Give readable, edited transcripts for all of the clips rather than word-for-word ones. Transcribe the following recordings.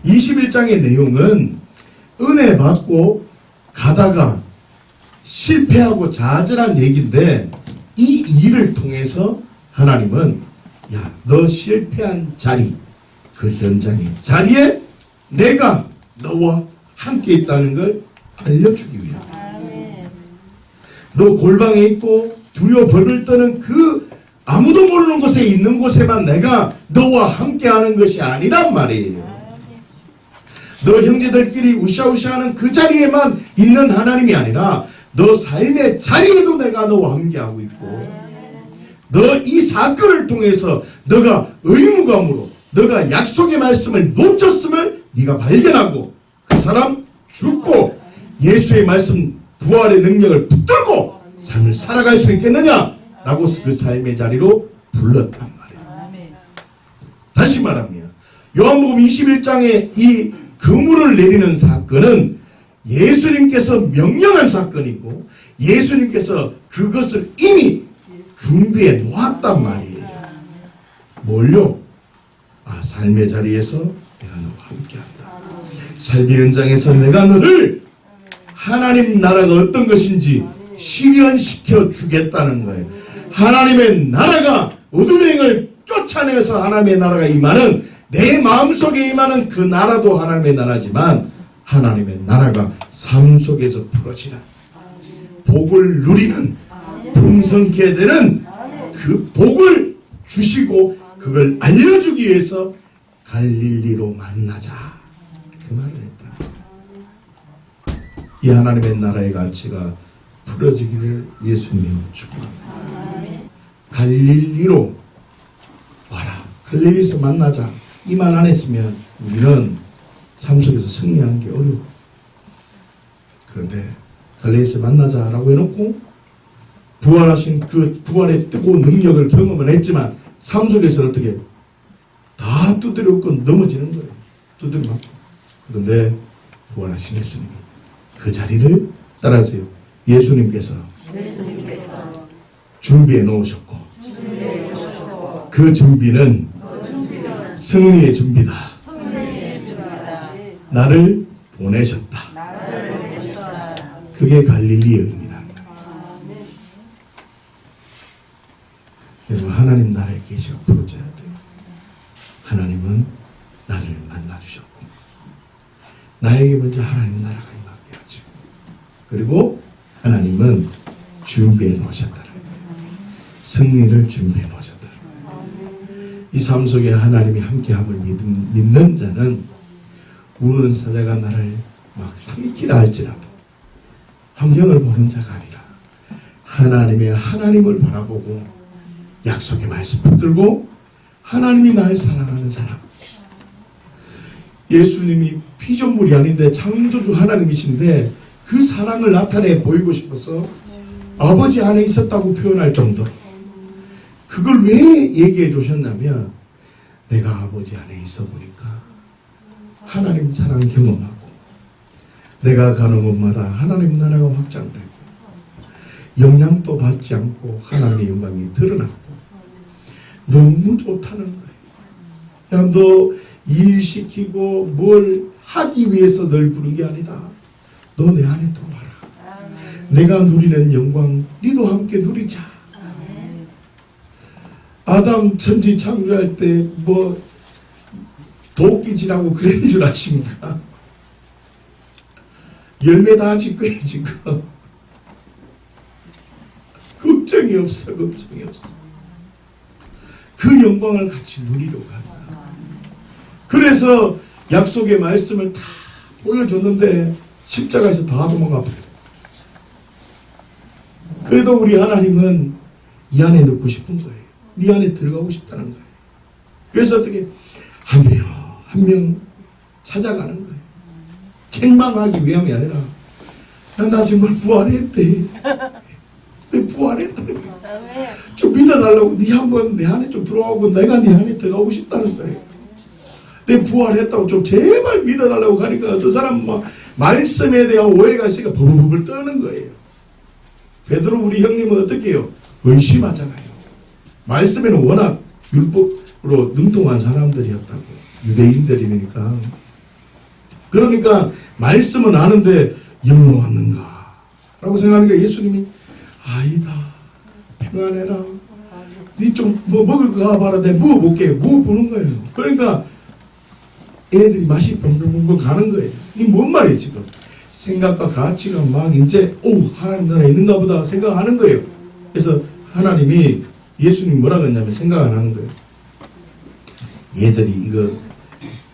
21장의 내용은 은혜 받고 가다가 실패하고 좌절한 얘기인데, 이 일을 통해서 하나님은 야, 너 실패한 자리, 그 현장의 자리에 내가 너와 함께 있다는 걸 알려주기 위함이야. 너 골방에 있고 두려워 벌벌 떠는 그 아무도 모르는 곳에 있는 곳에만 내가 너와 함께 하는 것이 아니란 말이에요. 너 형제들끼리 우샤우샤하는 그 자리에만 있는 하나님이 아니라 너 삶의 자리에도 내가 너와 함께하고 있고, 너 이 사건을 통해서 너가 의무감으로 너가 약속의 말씀을 놓쳤음을 네가 발견하고 그 사람 죽고 예수의 말씀 부활의 능력을 붙들고 삶을 살아갈 수 있겠느냐 라고 그 삶의 자리로 불렀단 말이에요. 다시 말하면 요한복음 21장의 이 그물을 내리는 사건은 예수님께서 명령한 사건이고 예수님께서 그것을 이미 준비해 놓았단 말이에요. 뭘요? 삶의 자리에서 내가 너와 함께한다. 삶의 현장에서 내가 너를 하나님 나라가 어떤 것인지 실현시켜 주겠다는 거예요. 하나님의 나라가 어둠의 영을 쫓아내서 하나님의 나라가 임하는, 내 마음속에 임하는 그 나라도 하나님의 나라지만 하나님의 나라가 삶 속에서 풀어지는, 복을 누리는, 풍성케 되는 그 복을 주시고 그걸 알려주기 위해서 갈릴리로 만나자, 그 말을 했다. 이 하나님의 나라의 가치가 풀어지기를 예수님이 축복합니다. 갈릴리로 와라, 갈릴리에서 만나자, 이 말 안 했으면 우리는 삶 속에서 승리하는 게 어려워. 그런데 갈릴리에서 만나자라고 해놓고 부활하신 그 부활의 뜨거운 능력을 경험은 했지만 삶 속에서 어떻게 다 두드려고 넘어지는 거예요. 두드려 맞고. 그런데 부활하신 예수님이 그 자리를 따라하세요. 예수님께서 준비해 놓으셨고 그 준비는 승리의 준비다. 나를 보내셨다. 그게 갈릴리의 의미랍니다. 여러분, 하나님 나라의 계시가 풀어져야 돼요. 하나님은 나를 만나주셨고 나에게 먼저 하나님 나라가 임하게 하시고, 그리고 하나님은 준비해 놓으셨다는 거예요. 승리를 준비해 놓으셨다는 거예요. 이 삶 속에 하나님이 함께함을 믿는 자는 우는 사자가 나를 막 삼키라 할지라도 환경을 보는 자가 아니라 하나님을 바라보고 약속의 말씀 붙들고 하나님이 나를 사랑하는 사람. 예수님이 피조물이 아닌데 창조주 하나님이신데 그 사랑을 나타내 보이고 싶어서 아버지 안에 있었다고 표현할 정도로, 그걸 왜 얘기해 주셨냐면 내가 아버지 안에 있어 보니까 하나님 사랑 경험하고 내가 가는 곳마다 하나님 나라가 확장되고 영향도 받지 않고 하나님의 영광이 드러나고 너무 좋다는 거예요. 야, 너 일시키고 뭘 하기 위해서 널 부른 게 아니다. 너 내 안에 들어와라. 내가 누리는 영광 니도 함께 누리자. 아담 천지 창조할 때 뭐 도끼질하고 그런 줄 아십니까? 열매 다 질 거예요 지금. 걱정이 없어. 그 영광을 같이 누리려고 한다. 그래서 약속의 말씀을 다 보여줬는데 십자가에서 다 도망가 버렸어. 그래도 우리 하나님은 이 안에 넣고 싶은 거예요. 이 안에 들어가고 싶다는 거예요. 그래서 어떻게 한 명 찾아가는 거예요. 책망하기 위함이 아니라 나 정말 부활했대. 내 부활했다는 거예요. 좀 믿어달라고. 네 한번 내 안에 좀 들어오고 내가 네 안에 들어가고 싶다는 거예요. 내 부활했다고 좀 제발 믿어달라고 하니까 어떤 사람 막 말씀에 대한 오해가 있으니까 버벅버벅 떠는 거예요. 베드로 우리 형님은 어떻게 해요? 의심하잖아요. 말씀에는 워낙 율법으로 능통한 사람들이었다고. 유대인들이니까 그러니까 말씀은 아는데 영로 왔는가? 라고 생각하니까 예수님이 아니다. 평안해라. 니 좀 뭐 먹을 거 가봐라. 내가 먹어볼게. 먹어보는 거예요. 그러니까 애들이 맛이 병병병 가는 거예요. 이 뭔 말이에요 지금? 생각과 가치가 막 이제 하나님 나라에 있는가 보다 생각하는 거예요. 그래서 하나님이 예수님 뭐라고 했냐면 생각 안 하는 거예요. 얘들이 이거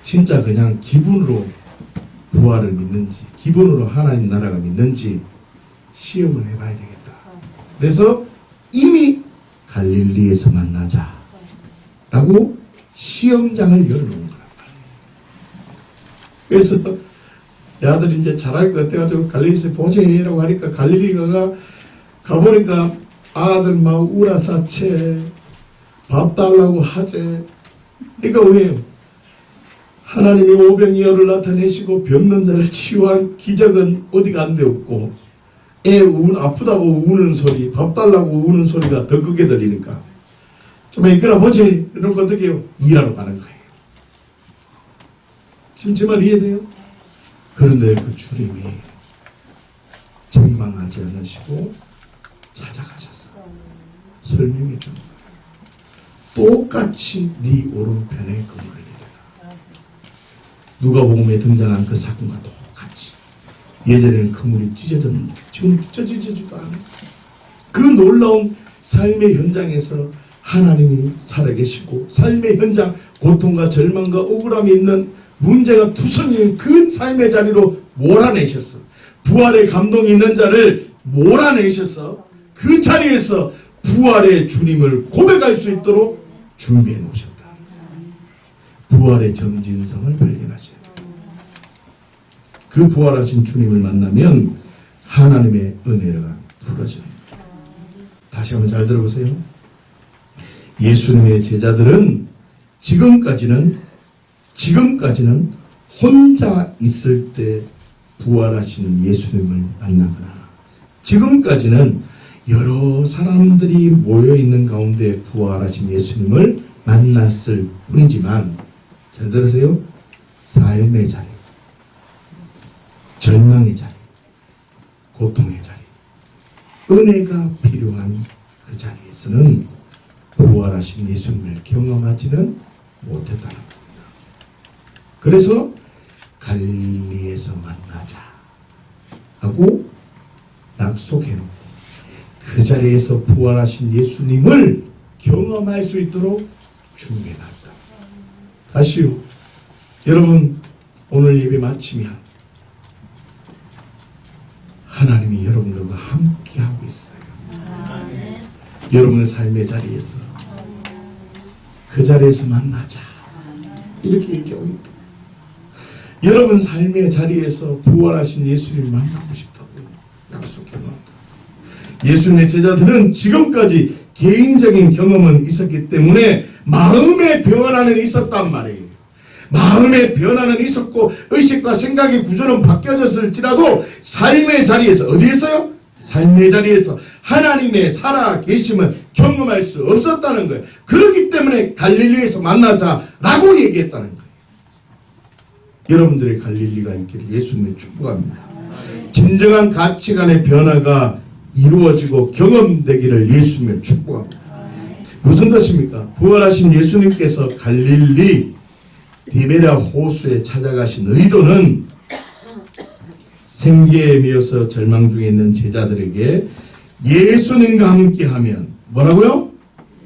진짜 그냥 기분으로 부활을 믿는지 기분으로 하나님 나라가 믿는지 시험을 해봐야 되겠다. 그래서 이미 갈릴리에서 만나자 라고 시험장을 열어놓은 거란 말이에요. 그래서 야들이 이제 잘할 것 같아가지고 갈릴리에서 보재라고 하니까 갈릴리 가보니까 아들 막 우라사체 밥 달라고 하재. 그러니까 왜요? 하나님이 오병이어를 나타내시고 병든 자를 치유한 기적은 어디가 안 데 없고 애 아프다고 우는 소리, 밥 달라고 우는 소리가 더 크게 들리니까 좀 이끌어 보지 이러고 어떻게 해요? 일하러 가는 거예요. 지금 제 말 이해돼요? 그런데 그 주님이 절망하지 않으시고 찾아가셨어. 설명해 준 거예요. 똑같이 네 오른편에 그물을 내려라. 누가복음에 등장한 그 사건과 똑같이 예전에는 그물이 찢어졌는데 지금 찢어지지도 않아요. 그 놀라운 삶의 현장에서 하나님이 살아계시고 삶의 현장 고통과 절망과 억울함이 있는 문제가 투성이는 그 삶의 자리로 몰아내셨어. 부활의 감동이 있는 자를 몰아내셔서 그 자리에서 부활의 주님을 고백할 수 있도록 준비해 놓으셨다. 부활의 정진성을 발견하셔야 돼요. 그 부활하신 주님을 만나면 하나님의 은혜가 풀어져요. 다시 한번 잘 들어보세요. 예수님의 제자들은 지금까지는 혼자 있을 때 부활하시는 예수님을 만나거나 지금까지는 여러 사람들이 모여있는 가운데 부활하신 예수님을 만났을 뿐이지만 잘 들으세요. 삶의 자리, 절망의 자리, 고통의 자리, 은혜가 필요한 그 자리에서는 부활하신 예수님을 경험하지는 못했다는 겁니다. 그래서 갈릴리에서 만나자 하고 약속해놓고 그 자리에서 부활하신 예수님을 경험할 수 있도록 준비해놨다. 다시요. 여러분 오늘 예배 마치면 하나님이 여러분들과 함께하고 있어요. 여러분의 삶의 자리에서 그 자리에서 만나자 이렇게 얘기하고 있다. 여러분 삶의 자리에서 부활하신 예수님을 만나고 싶다고 약속해놓았다. 예수님의 제자들은 지금까지 개인적인 경험은 있었기 때문에 마음의 변화는 있었단 말이에요. 마음의 변화는 있었고 의식과 생각의 구조는 바뀌어졌을지라도 삶의 자리에서 어디에서요? 삶의 자리에서 하나님의 살아 계심을 경험할 수 없었다는 거예요. 그렇기 때문에 갈릴리에서 만나자라고 얘기했다는 거예요. 여러분들의 갈릴리가 있기를 예수님을 축복합니다. 진정한 가치관의 변화가 이루어지고 경험되기를 예수님을 축복합니다. 무슨 뜻입니까? 부활하신 예수님께서 갈릴리 디베랴 호수에 찾아가신 의도는 생계에 미어서 절망 중에 있는 제자들에게 예수님과 함께하면 뭐라고요?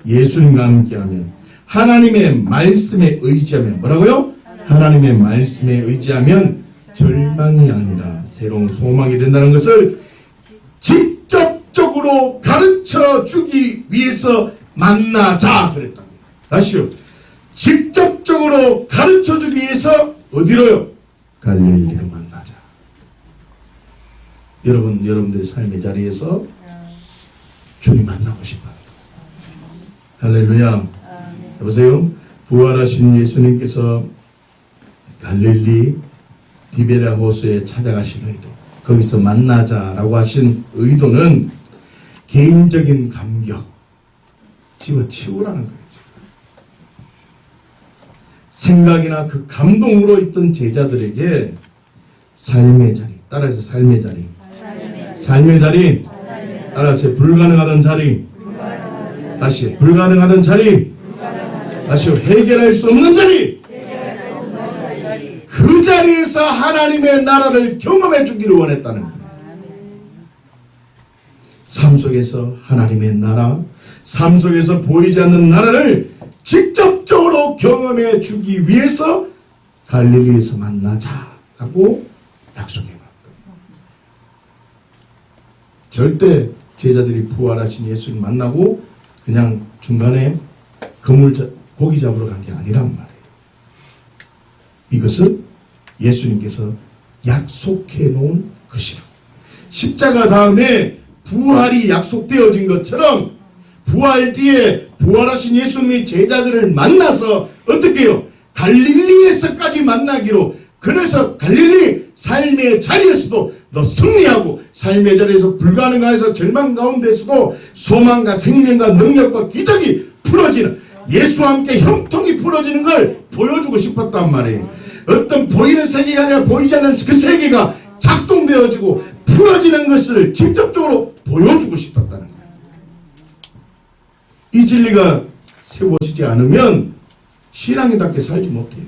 예수님과 함께하면 하나님의 말씀에 의지하면 뭐라고요? 하나님의 말씀에 의지하면 절망이 아니라 새로운 소망이 된다는 것을 직접적으로 가르쳐 주기 위해서 만나자 그랬답니다. 다시요. 직접적으로 가르쳐 주기 위해서 어디로요? 갈릴리로 만나자. 여러분들의 삶의 자리에서 주님 만나고 싶어요. 할렐루야. 여보세요. 부활하신 예수님께서 갈릴리 디베랴 호수에 찾아가신 의도, 거기서 만나자라고 하신 의도는 개인적인 감격 집어치우라는 거예요. 생각이나 그 감동으로 있던 제자들에게 삶의 자리. 따라서 삶의 자리. 삶의 자리. 따라서 불가능하던 자리. 다시 불가능하던 자리. 다시 해결할 수 없는 자리. 그 자리에서 하나님의 나라를 경험해 주기를 원했다는 거예요. 삶 속에서 하나님의 나라, 삶 속에서 보이지 않는 나라를 직접적으로 경험해 주기 위해서 갈릴리에서 만나자라고 약속해 놨다. 절대 제자들이 부활하신 예수를 만나고 그냥 중간에 고기 잡으러 간 게 아니란 말이에요. 이것은 예수님께서 약속해 놓은 것이라. 십자가 다음에 부활이 약속되어진 것처럼 부활 뒤에 부활하신 예수님이 제자들을 만나서 어떻게 해요? 갈릴리에서까지 만나기로. 그래서 갈릴리 삶의 자리에서도 너 승리하고 삶의 자리에서 불가능해서 절망 가운데서도 소망과 생명과 능력과 기적이 풀어지는, 예수와 함께 형통이 풀어지는 걸 보여주고 싶었단 말이에요. 어떤 보이는 세계가 아니라 보이지 않는 그 세계가 작동되어지고 풀어지는 것을 직접적으로 보여주고 싶었다는 거예요. 이 진리가 세워지지 않으면 신앙인답게 살지 못해요.